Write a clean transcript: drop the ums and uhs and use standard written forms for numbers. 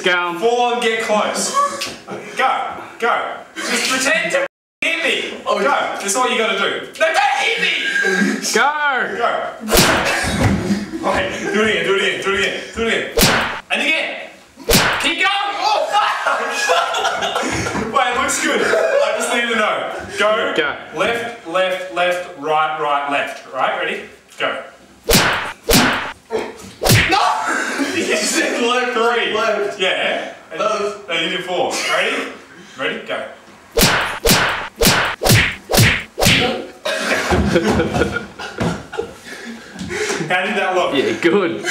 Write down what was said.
going. Full on get close. Go. Just pretend to hit me. Go. That's all you gotta do. No, don't hit me. Go. Okay, do it again. And again. Keep going. Oh, fuck. Wait, it looks good. I just need to know. Go. Left, right, left. Right, ready? Go. No! You said left, 3. Left. Yeah. No, you did 4. Ready? Go. How did that look? Yeah, good.